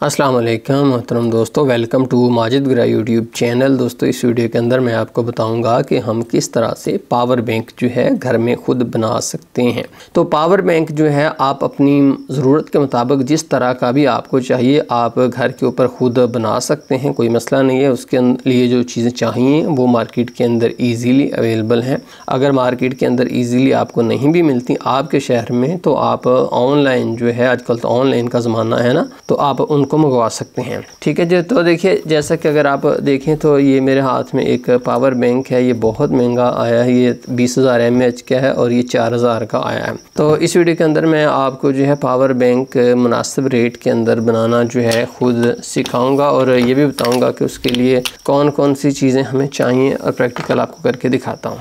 अस्सलाम वालेकुम मोहतरम दोस्तों, वेलकम टू माजिद गिरा यूट्यूब चैनल। दोस्तों इस वीडियो के अंदर मैं आपको बताऊंगा कि हम किस तरह से पावर बैंक जो है घर में ख़ुद बना सकते हैं। तो पावर बैंक जो है आप अपनी ज़रूरत के मुताबिक जिस तरह का भी आपको चाहिए आप घर के ऊपर ख़ुद बना सकते हैं, कोई मसला नहीं है। उसके लिए जो चीज़ें चाहिए वो मार्केट के अंदर ईज़िली अवेलेबल हैं। अगर मार्केट के अंदर ईज़िली आपको नहीं भी मिलती आपके शहर में तो आप ऑनलाइन जो है, आजकल तो ऑनलाइन का ज़माना है ना, तो आप उनको मंगवा सकते हैं। ठीक है जी। तो देखिए, जैसा कि अगर आप देखें तो ये मेरे हाथ में एक पावर बैंक है। ये बहुत महंगा आया है, ये 20,000 mAh का है और ये 4,000 का आया है। तो इस वीडियो के अंदर मैं आपको जो है पावर बैंक मुनासिब रेट के अंदर बनाना जो है ख़ुद सिखाऊंगा और ये भी बताऊंगा कि उसके लिए कौन कौन सी चीज़ें हमें चाहिए और प्रैक्टिकल आपको करके दिखाता हूँ।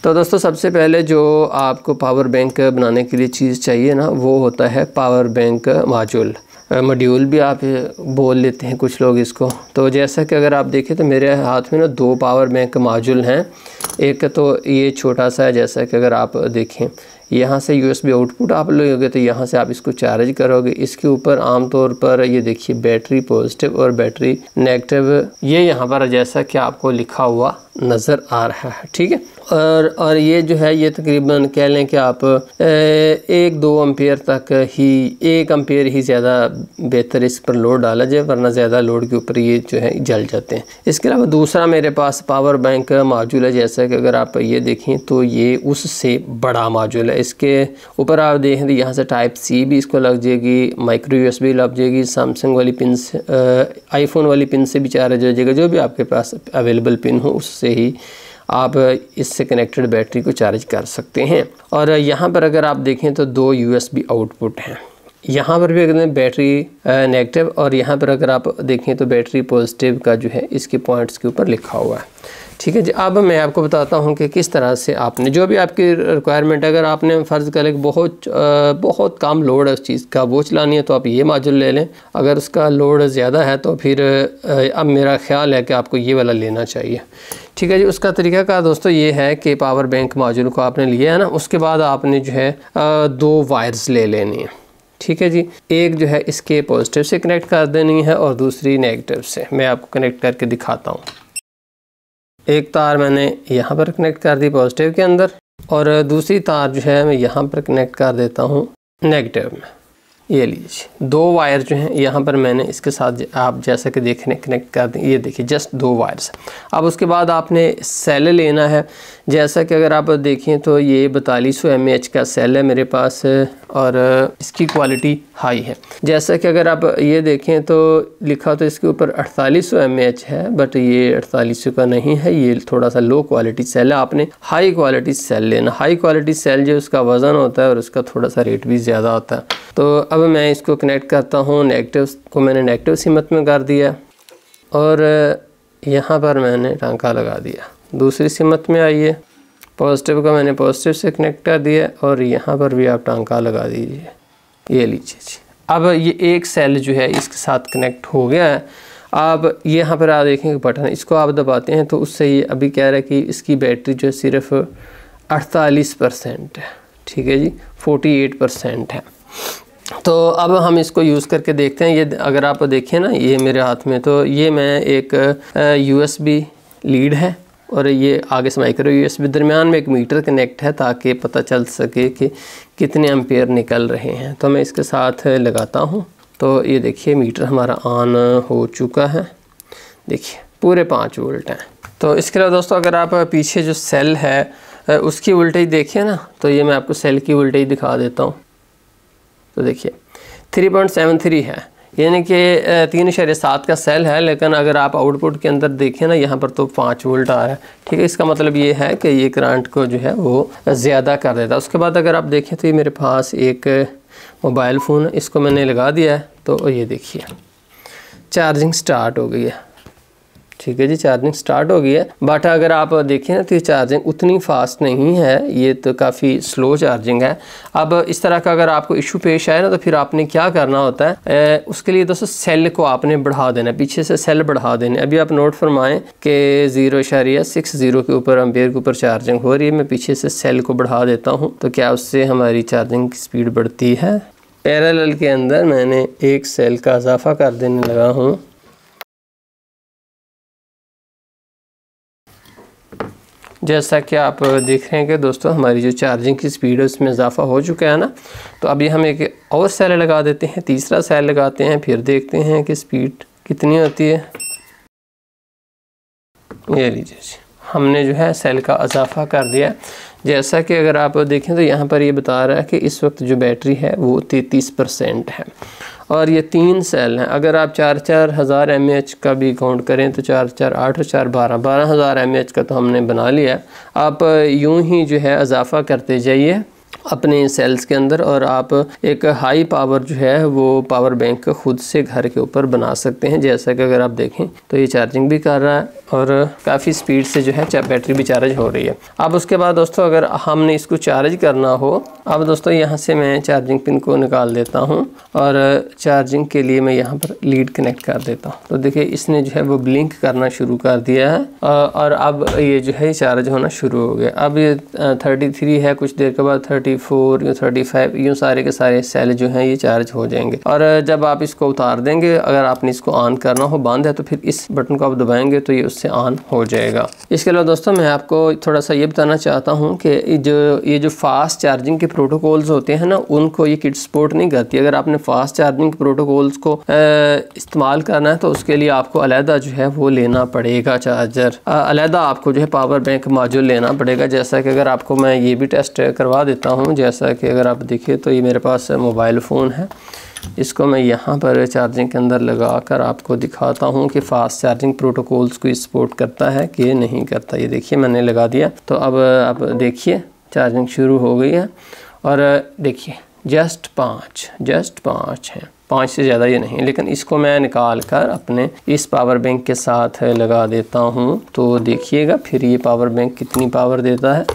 तो दोस्तों सबसे पहले जो आपको पावर बैंक बनाने के लिए चीज़ चाहिए ना, वो होता है पावर बैंक मॉड्यूल भी आप बोल लेते हैं कुछ लोग इसको। तो जैसा कि अगर आप देखें तो मेरे हाथ में ना 2 पावर बैंक मॉड्यूल हैं। एक तो ये छोटा सा है, जैसा कि अगर आप देखें यहाँ से USB आउटपुट आप लोगे तो यहाँ से आप इसको चार्ज करोगे। इसके ऊपर आमतौर पर ये देखिए बैटरी पॉजिटिव और बैटरी नेगेटिव, ये यहाँ पर जैसा कि आपको लिखा हुआ नज़र आ रहा है। ठीक है। और ये जो है ये तकरीबन कह लें कि आप 1-2 एम्पेयर तक ही, 1 एम्पेयर ही ज़्यादा बेहतर इस पर लोड डाला जाए, वरना ज़्यादा लोड के ऊपर ये जो है जल जाते हैं। इसके अलावा दूसरा मेरे पास पावर बैंक मॉड्यूल है, जैसा कि अगर आप ये देखें तो ये उससे बड़ा मॉड्यूल है। इसके ऊपर आप देखें तो यहाँ से टाइप C भी इसको लग जाएगी, माइक्रो USB लग जाएगी, सैमसंग वाली पिन से आईफोन वाली पिन से भी चार्ज हो जाएगा। जो भी आपके पास अवेलेबल पिन हो उससे ही आप इससे कनेक्टेड बैटरी को चार्ज कर सकते हैं। और यहाँ पर अगर आप देखें तो 2 USB आउटपुट हैं। यहाँ पर भी अगर बैटरी नेगेटिव और यहाँ पर अगर आप देखें तो बैटरी पॉजिटिव का जो है इसके पॉइंट्स के ऊपर लिखा हुआ है। ठीक है जी। अब मैं आपको बताता हूँ कि किस तरह से आपने जो भी आपकी रिक्वायरमेंट, अगर आपने फ़र्ज़ करें बहुत कम लोड है उस चीज़ का, वो चलानी है तो आप ये मॉड्यूल ले लें। अगर उसका लोड ज़्यादा है तो फिर अब मेरा ख़्याल है कि आपको ये वाला लेना चाहिए। ठीक है जी। उसका तरीक़ाकार दोस्तों ये है कि पावर बैंक मॉड्यूल को आपने लिया है ना, उसके बाद आपने जो है 2 वायर्स ले लेनी है। ठीक है जी। एक जो है इसके पॉजिटिव से कनेक्ट कर देनी है और दूसरी नेगेटिव से। मैं आपको कनेक्ट करके दिखाता हूँ। एक तार मैंने यहाँ पर कनेक्ट कर दी पॉजिटिव के अंदर और दूसरी तार जो है मैं यहाँ पर कनेक्ट कर देता हूँ नेगेटिव में। ये लीजिए 2 वायर जो हैं यहाँ पर मैंने इसके साथ आप जैसा कि देख रहे हैं कनेक्ट कर दें। ये देखिए जस्ट 2 वायर्स। अब उसके बाद आपने सेल लेना है। जैसा कि अगर आप देखें तो ये 4200 mAh का सेल है मेरे पास और इसकी क्वालिटी हाई है। जैसा कि अगर आप ये देखें तो लिखा तो इसके ऊपर 4800 mAh है, बट ये 4800 का नहीं है, ये थोड़ा सा लो क्वालिटी सेल है। आपने हाई क्वालिटी सेल लेना। हाई क्वालिटी सेल जो उसका वज़न होता है और उसका थोड़ा सा रेट भी ज़्यादा होता है। तो अब मैं इसको कनेक्ट करता हूँ। नेगेटिव को मैंने नेगेटिव सिमत में कर दिया और यहाँ पर मैंने टांका लगा दिया। दूसरी सिमत में आइए, पॉजिटिव का मैंने पॉजिटिव से कनेक्ट कर दिया और यहाँ पर भी आप टांका लगा दीजिए। ये लीजिए जी। अब ये एक सेल जो है इसके साथ कनेक्ट हो गया है। अब यहाँ पर आप देखेंगे बटन, इसको आप दबाते हैं तो उससे ये अभी कह रहा है कि इसकी बैटरी जो है सिर्फ 48% है। ठीक है जी, 48% है। तो अब हम इसको यूज़ करके देखते हैं। ये अगर आप देखें ना, ये मेरे हाथ में तो ये मैं एक USB लीड है और ये आगे से माइक्रो USB, दरमियान में एक मीटर कनेक्ट है ताकि पता चल सके कि कितने एम्पेयर निकल रहे हैं। तो मैं इसके साथ लगाता हूँ तो ये देखिए मीटर हमारा ऑन हो चुका है। देखिए पूरे 5 वोल्ट हैं। तो इसके अलावा दोस्तों अगर आप पीछे जो सेल है उसकी वोल्टेज देखिए ना, तो ये मैं आपको सेल की वोल्टेज दिखा देता हूँ। तो देखिए 3.73 है, यानी कि 3.7 का सेल है, लेकिन अगर आप आउटपुट के अंदर देखें ना यहाँ पर तो 5 वोल्ट आ रहा है। ठीक है। इसका मतलब ये है कि ये करंट को जो है वो ज़्यादा कर देता है। उसके बाद अगर आप देखें तो ये मेरे पास एक मोबाइल फ़ोन है, इसको मैंने लगा दिया है तो ये देखिए चार्जिंग स्टार्ट हो गई है। ठीक है जी, चार्जिंग स्टार्ट हो गई है। बट अगर आप देखें ना तो ये चार्जिंग उतनी फास्ट नहीं है, ये तो काफ़ी स्लो चार्जिंग है। अब इस तरह का अगर आपको इशू पेश आए ना तो फिर आपने क्या करना होता है, उसके लिए दोस्तों सेल को आपने बढ़ा देना है, पीछे से सेल बढ़ा देने। अभी आप नोट फरमाएं कि 0.60 के ऊपर एम्पेयर के ऊपर चार्जिंग हो रही है। मैं पीछे से सेल को बढ़ा देता हूँ तो क्या उससे हमारी चार्जिंग की स्पीड बढ़ती है? पैरेलल के अंदर मैंने एक सेल का इजाफा कर देने लगा हूँ। जैसा कि आप देख रहे हैं कि दोस्तों हमारी जो चार्जिंग की स्पीड है उसमें इजाफा हो चुका है ना। तो अभी हम एक और सेल लगा देते हैं, तीसरा सेल लगाते हैं, फिर देखते हैं कि स्पीड कितनी होती है। ये लीजिए जी, हमने जो है सेल का इजाफा कर दिया। जैसा कि अगर आप देखें तो यहाँ पर ये बता रहा है कि इस वक्त जो बैटरी है वो 33% है और ये 3 सेल हैं। अगर आप 4-4 हज़ार mAh का भी काउंट करें तो 4-4 8 और 4 12 हज़ार mAh का तो हमने बना लिया। आप यूं ही जो है इजाफा करते जाइए अपने सेल्स के अंदर और आप एक हाई पावर जो है वो पावर बैंक खुद से घर के ऊपर बना सकते हैं। जैसा कि अगर आप देखें तो ये चार्जिंग भी कर रहा है और काफ़ी स्पीड से जो है बैटरी भी चार्ज हो रही है। अब उसके बाद दोस्तों अगर हमने इसको चार्ज करना हो, अब दोस्तों यहाँ से मैं चार्जिंग पिन को निकाल देता हूँ और चार्जिंग के लिए मैं यहाँ पर लीड कनेक्ट कर देता हूँ। तो देखिए इसने जो है वो ब्लिंक करना शुरू कर दिया है और अब ये जो है चार्ज होना शुरू हो गया। अब ये 33 है, कुछ देर के बाद 34, 35, यूँ सारे के सारे सेल जो हैं ये चार्ज हो जाएंगे। और जब आप इसको उतार देंगे, अगर आपने इसको ऑन करना हो, बंद है तो फिर इस बटन को आप दबाएंगे तो ये उससे ऑन हो जाएगा। इसके अलावा दोस्तों मैं आपको थोड़ा सा ये बताना चाहता हूँ कि ये जो फास्ट चार्जिंग के प्रोटोकॉल्स होते हैं ना, उनको ये किट सपोर्ट नहीं करती। अगर आपने फास्ट चार्जिंग के प्रोटोकॉल्स को इस्तेमाल करना है तो उसके लिए आपको अलहदा जो है वो लेना पड़ेगा चार्जर, अलहदा आपको जो है पावर बैंक मॉड्यूल लेना पड़ेगा। जैसा कि अगर आपको मैं ये भी टेस्ट करवा देता हूँ, जैसा कि अगर आप देखिए तो ये मेरे पास मोबाइल फ़ोन है, इसको मैं यहाँ पर चार्जिंग के अंदर लगा कर आपको दिखाता हूँ कि फ़ास्ट चार्जिंग प्रोटोकॉल्स को सपोर्ट करता है कि नहीं करता। ये देखिए मैंने लगा दिया, तो अब आप देखिए चार्जिंग शुरू हो गई है और देखिए जस्ट 5 हैं, 5 से ज़्यादा ये नहीं। लेकिन इसको मैं निकाल कर अपने इस पावर बैंक के साथ लगा देता हूँ तो देखिएगा फिर ये पावर बैंक कितनी पावर देता है,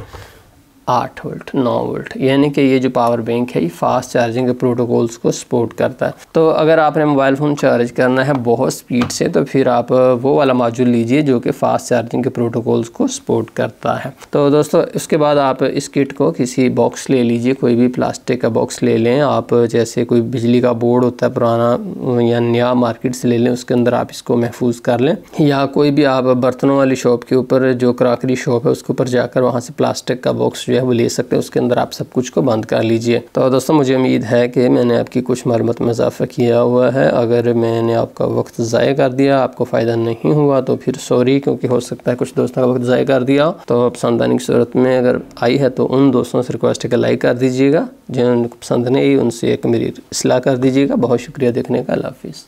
8 वोल्ट 9 वोल्ट। यानी कि ये जो पावर बैंक है ये फास्ट चार्जिंग के प्रोटोकॉल्स को सपोर्ट करता है। तो अगर आपने मोबाइल फ़ोन चार्ज करना है बहुत स्पीड से तो फिर आप वो वाला मॉड्यूल लीजिए जो कि फास्ट चार्जिंग के प्रोटोकॉल्स को सपोर्ट करता है। तो दोस्तों उसके बाद आप इस किट को किसी बॉक्स ले लीजिए, कोई भी प्लास्टिक का बॉक्स ले लें आप, जैसे कोई बिजली का बोर्ड होता है पुराना या नया मार्केट से ले लें, उसके अंदर आप इसको महफूज कर लें। या कोई भी आप बर्तनों वाली शॉप के ऊपर, जो क्रॉकरी शॉप है उसके ऊपर जाकर वहाँ से प्लास्टिक का बॉक्स वो ले सकते हैं, उसके अंदर आप सब कुछ को बंद कर लीजिए। तो दोस्तों मुझे उम्मीद है कि मैंने आपकी कुछ मालूमात में इजाफा किया हुआ है। अगर मैंने आपका वक्त ज़ाया कर दिया, आपको फ़ायदा नहीं हुआ तो फिर सॉरी, क्योंकि हो सकता है कुछ दोस्तों का वक्त ज़ाया कर दिया। तो पसंद आने की सूरत में अगर आई है तो उन दोस्तों से रिक्वेस्ट है कि लाइक कर दीजिएगा, जिनको पसंद नहीं आई उनसे एक मेरी इस्लाह कर दीजिएगा। बहुत शुक्रिया देखने का, अल्लाह हाफिज़।